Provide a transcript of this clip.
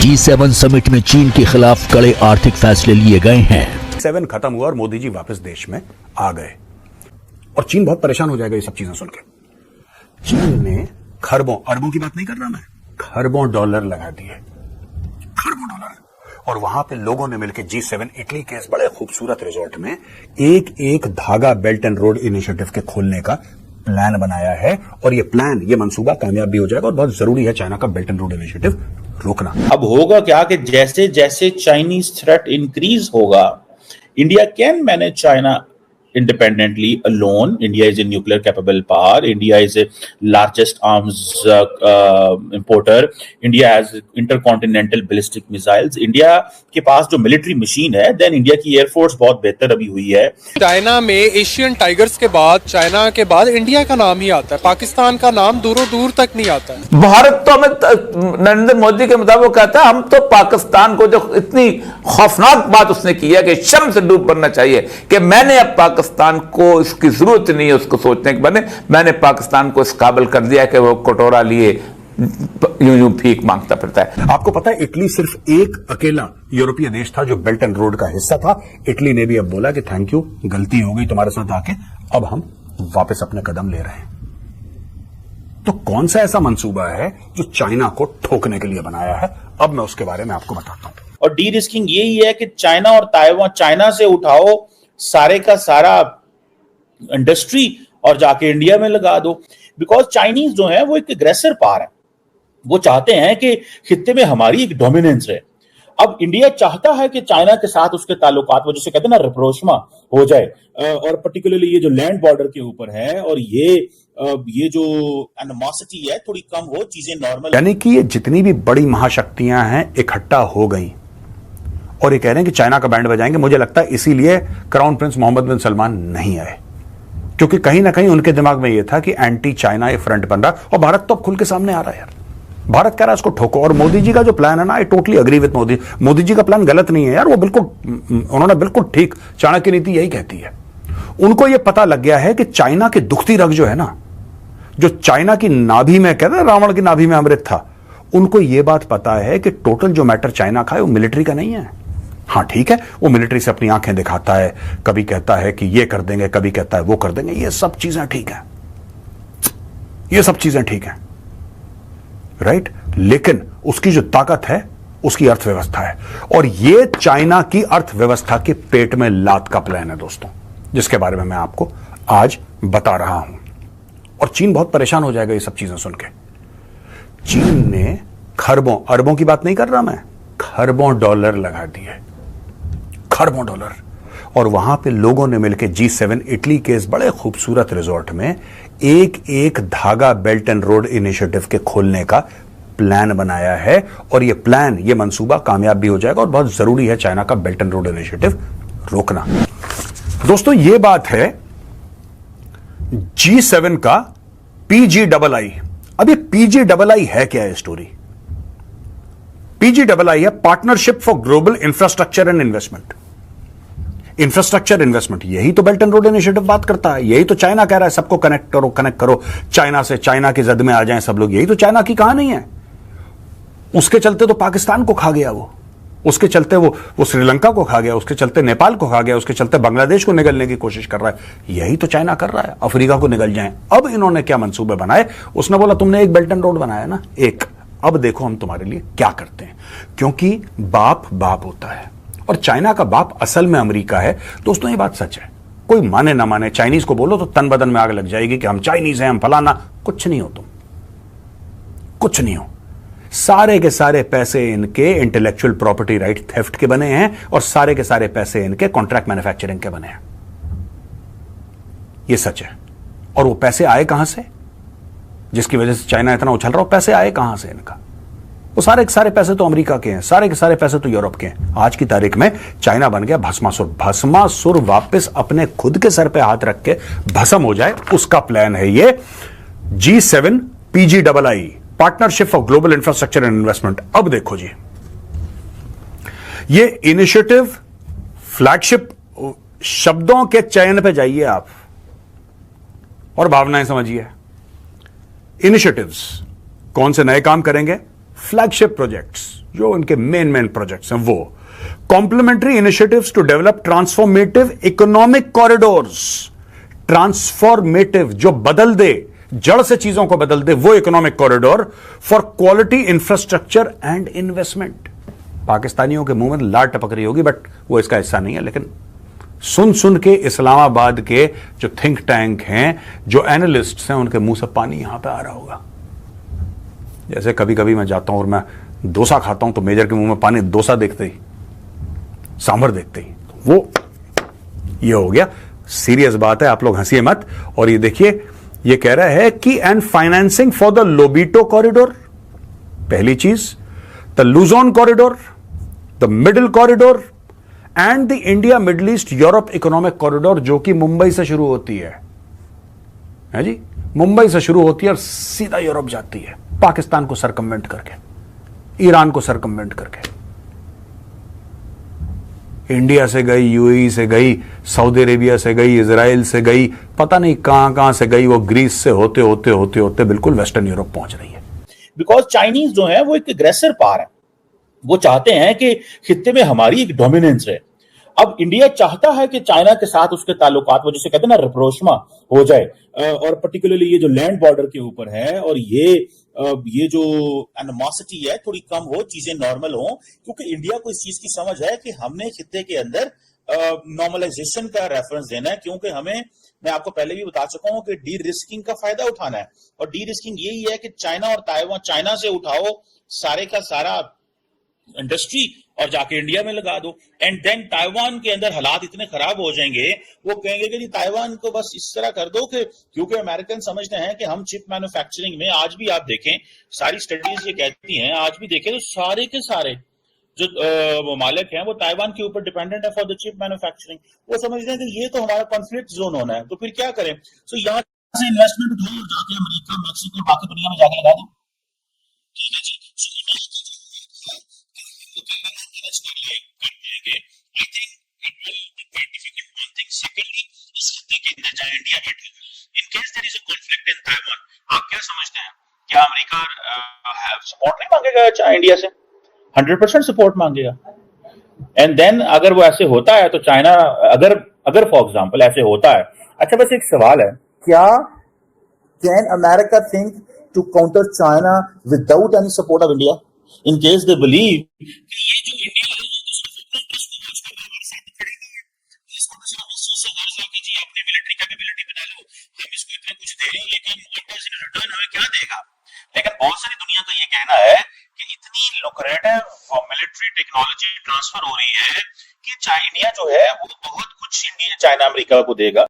G7 summit में चीन के खिलाफ कड़े आर्थिक फैसले लिए गए हैं। G7 खत्म हुआ और मोदी जी वापस देश में आ गए और चीन बहुत परेशान हो जाएगा ये सब चीजें सुनकर। चीन ने खरबों, अरबों की बात नहीं कर रहा मैं, खरबों डॉलर लगा दिए, खरबों डॉलर। और वहां पे लोगों ने मिलकर G7 इटली के इस बड़े खूबसूरत रिजॉर्ट में एक एक धागा बेल्ट एंड रोड इनिशिएटिव के खोलने का प्लान बनाया है। और ये प्लान, ये मंसूबा कामयाब भी हो जाएगा और बहुत जरूरी है चाइना का बेल्ट एंड रोड इनिशिएटिव रोकना। अब होगा क्या कि जैसे जैसे चाइनीज थ्रेट इंक्रीज होगा, India can manage China independently alone. India is a nuclear capable power. India is a largest arms importer. India has intercontinental ballistic missiles. India के पास जो मिलिट्री मशीन है, देन इंडिया की air force बहुत बेहतर अभी हुई है। चाइना में एशियन टाइगर्स के बाद, चाइना के बाद इंडिया का नाम ही आता है, पाकिस्तान का नाम दूरों दूर तक नहीं आता है। भारत तो हमें नरेंद्र मोदी के मुताबिक कहता है हम तो पाकिस्तान को, जो इतनी खौफनाक बात उसने की है कि शर्म से डूब पड़ना चाहिए कि मैंने अब पाकिस्तान को इसकी जरूरत नहीं है उसको सोचने के बने, मैंने पाकिस्तान को इस काबिल कर दिया कि वो कटोरा लिए यूं भीख मांगता फिरता है। आपको पता है इटली सिर्फ एक अकेला यूरोपीय देश था जो बेल्ट एंड रोड का हिस्सा था। इटली ने भी अब बोला कि थैंक यू, गलती हो गई तुम्हारे साथ आके, अब हम वापस अपने कदम ले रहे हैं। तो कौन सा ऐसा मंसूबा है जो चाइना को ठोकने के लिए बनाया है, अब मैं उसके बारे में आपको बताता हूं। और डी रिस्किंग यही है कि चाइना और ताइवान, चाइना से उठाओ सारे का सारा इंडस्ट्री और जाके इंडिया में लगा दो। बिकॉज चाइनीज जो है वो एक एग्रेसर पावर है, वो चाहते हैं कि खित्ते में हमारी एक डोमिनेंस है। अब इंडिया चाहता है कि चाइना के साथ उसके ताल्लुकात, वो जिसे कहते हैं ना, रिप्रोचमा हो जाए, और पर्टिकुलरली ये जो लैंड बॉर्डर के ऊपर है, और ये जो एनिमोसिटी है थोड़ी कम हो, चीजें नॉर्मल। यानी कि ये जितनी भी बड़ी महाशक्तियां हैं इकट्ठा हो गई और ये कह रहे हैं कि चाइना का बैंड बजाएंगे। मुझे लगता है इसीलिए क्राउन प्रिंस मोहम्मद बिन सलमान नहीं आए, क्योंकि कहीं ना कहीं उनके दिमाग में यह था कि एंटी चाइना ये फ्रंट बन रहा, और भारत तो अब खुल के सामने आ रहा है यार। भारत कह रहा है इसको ठोको। और मोदी जी का जो प्लान है ना, I totally agree with Modi. Modi ji का प्लान गलत नहीं है यार, वो बिल्कुल, उन्होंने बिल्कुल ठीक, चाणक्य नीति यही कहती है। उनको यह पता लग गया है कि चाइना की दुखती रग जो है ना, जो चाइना की नाभि में, कहते हैं रावण की नाभि में अमृत था, उनको यह बात पता है कि टोटल जो मैटर चाइना का है वो मिलिट्री का नहीं है। हाँ ठीक है, वो मिलिट्री से अपनी आंखें दिखाता है, कभी कहता है कि ये कर देंगे, कभी कहता है वो कर देंगे, ये सब चीजें ठीक है, ये सब चीजें ठीक है, राइट। लेकिन उसकी जो ताकत है उसकी अर्थव्यवस्था है, और ये चाइना की अर्थव्यवस्था के पेट में लात का प्लान है दोस्तों, जिसके बारे में मैं आपको आज बता रहा हूं। और चीन बहुत परेशान हो जाएगा ये सब चीजें सुन के। चीन ने खरबों, अरबों की बात नहीं कर रहा मैं, खरबों डॉलर लगा दिए, खरबों डॉलर। और वहां पे लोगों ने मिलकर G7 इटली के इस बड़े खूबसूरत रिजॉर्ट में एक एक धागा बेल्ट एंड रोड इनिशिएटिव के खोलने का प्लान बनाया है। और ये प्लान, ये मंसूबा कामयाब भी हो जाएगा और बहुत जरूरी है चाइना का बेल्ट एंड रोड इनिशिएटिव रोकना। दोस्तों ये बात है G7 का PGII। अब ये PGII है क्या है स्टोरी? PGII है partnership for global infrastructure and investment. Infrastructure investment, यही तो बेल्ट एंड रोड इनिशिएटिव बात करता है, यही तो चाइना कह रहा है सबको कनेक्ट करो, कनेक्ट करो चाइना से, चाइना की जद में आ जाएं सब लोग, यही तो चाइना की कहानी है। उसके चलते तो पाकिस्तान को खा गया वो, उसके चलते वो श्रीलंका को खा गया, उसके चलते नेपाल को खा गया, उसके चलते बांग्लादेश को निगलने की कोशिश कर रहा है, यही तो चाइना कर रहा है, अफ्रीका को निगल जाए। अब इन्होंने क्या मंसूबे बनाए? उसने बोला तुमने एक बेल्ट एंड रोड बनाया ना, एक, अब देखो हम तुम्हारे लिए क्या करते हैं। क्योंकि बाप बाप होता है, और चाइना का बाप असल में अमेरिका है। दोस्तों ये बात सच है, कोई माने ना माने, चाइनीज को बोलो तो तन बदन में आग लग जाएगी कि हम चाइनीज हैं, हम फलाना। कुछ नहीं हो तुम, कुछ नहीं हो। सारे के सारे पैसे इनके इंटेलेक्चुअल प्रॉपर्टी राइट थेफ्ट के बने हैं, और सारे के सारे पैसे इनके कॉन्ट्रैक्ट मैन्युफैक्चरिंग के बने हैं। ये सच है। और वो पैसे आए कहां से, जिसकी वजह से चाइना इतना उछल रहा हो, पैसे आए कहां से इनका? वो सारे के सारे पैसे तो अमेरिका के हैं, सारे के सारे पैसे तो यूरोप के हैं। आज की तारीख में चाइना बन गया भस्मासुर। भस्मासुर वापस अपने खुद के सर पे हाथ रख के भस्म हो जाए, उसका प्लान है ये G7 PGII, partnership for global infrastructure and investment. अब देखो जी, ये इनिशिएटिव, फ्लैगशिप, शब्दों के चयन पे जाइए आप और भावनाएं समझिए। इनिशिएटिव्स, कौन से नए काम करेंगे? फ्लैगशिप प्रोजेक्ट्स, जो उनके मेन प्रोजेक्ट्स हैं वो complementary initiatives to develop transformative economic corridors, transformative जो बदल दे, जड़ से चीजों को बदल दे, वो economic corridor for quality infrastructure and investment. पाकिस्तानियों के मुंह में लार टपक रही होगी, बट वो इसका हिस्सा नहीं है। लेकिन सुन सुन के इस्लामाबाद के जो थिंक टैंक हैं, जो एनालिस्ट्स हैं, उनके मुंह से पानी यहां पे आ रहा होगा। जैसे कभी कभी मैं जाता हूं और मैं डोसा खाता हूं तो मेजर के मुंह में पानी, डोसा देखते ही, सांभर देखते ही, वो ये हो गया। सीरियस बात है, आप लोग हंसिए मत। और ये देखिए, ये कह रहा है कि and financing for the Lobito corridor, पहली चीज, the Luzon corridor, the middle corridor and the India Middle East Europe economic corridor, जो कि मुंबई से शुरू होती है जी, मुंबई से शुरू होती है और सीधा यूरोप जाती है, पाकिस्तान को सरकमवेंट करके, ईरान को सरकमवेंट करके, इंडिया से गई, यूएई से गई, सऊदी अरेबिया से गई, इजराइल से गई, पता नहीं कहां से गई, वो ग्रीस से होते होते होते होते बिल्कुल वेस्टर्न यूरोप पहुंच रही है। बिकॉज चाइनीज जो है वो एक एग्रेसर पावर है, वो चाहते हैं कि खित्ते में हमारी एक डोमिनेंस है। अब इंडिया चाहता है कि चाइना के साथ उसके ताल्लुकात, वो जिसे कहते हैं ना, रिप्रोचमा हो जाए, और पर्टिकुलरली ये जो लैंड बॉर्डर के ऊपर है, और ये जो एनिमोसिटी है थोड़ी कम हो, चीजें नॉर्मल हो, क्योंकि इंडिया को इस चीज की समझ है कि हमने खित्ते के अंदर नॉर्मलाइजेशन का रेफरेंस देना है, क्योंकि हमें, मैं आपको पहले भी बता चुका हूं कि डी रिस्किंग का फायदा उठाना है। और डी रिस्किंग यही है कि चाइना और ताइवान, चाइना से उठाओ सारे का सारा इंडस्ट्री और जाके इंडिया में लगा दो, एंड देन ताइवान के अंदर हालात इतने खराब हो जाएंगे, वो कहेंगे कि ताइवान को बस इस तरह कर दो कि, क्योंकि अमेरिकन समझते हैं कि हम चिप मैन्युफैक्चरिंग में, आज भी आप देखें, सारी स्टडीज ये कहती हैं, आज भी देखें तो सारे के सारे जो ममालिक हैं वो ताइवान के ऊपर डिपेंडेंट है फॉर द चिप मैन्युफैक्चरिंग। वो समझते हैं कि ये तो हमारा कॉन्फ्लिक्ट जोन होना है, तो फिर क्या करें? सो यहाँ से इन्वेस्टमेंट उठाओ और जाके अमेरिका, मैक्सिको, बाकी दुनिया में जाके लगा दो। ठीक है जी, आप क्या समझते हैं, क्या अमेरिका सपोर्ट नहीं मांगेगा इंडिया से? 100% सपोर्ट मांगेगा। एंड देन अगर वो ऐसे होता है तो चाइना, अगर फॉर एग्जांपल ऐसे होता है, अच्छा बस एक सवाल है, क्या can America think to counter China without any support of India in case they believe कि ये जो इंडिया है अपनी मिलिट्री कैपेबिलिटी बना लो, हम इसको इतना कुछ दे रहे हैं, लेकिन रिटर्न हमें क्या देगा? लेकिन बहुत सारी दुनिया का ये कहना है कि इतनी लुक्रेटिव मिलिट्री टेक्नोलॉजी ट्रांसफर हो रही है कि चाइना जो है वो बहुत कुछ इंडिया, चाइना अमेरिका को देगा।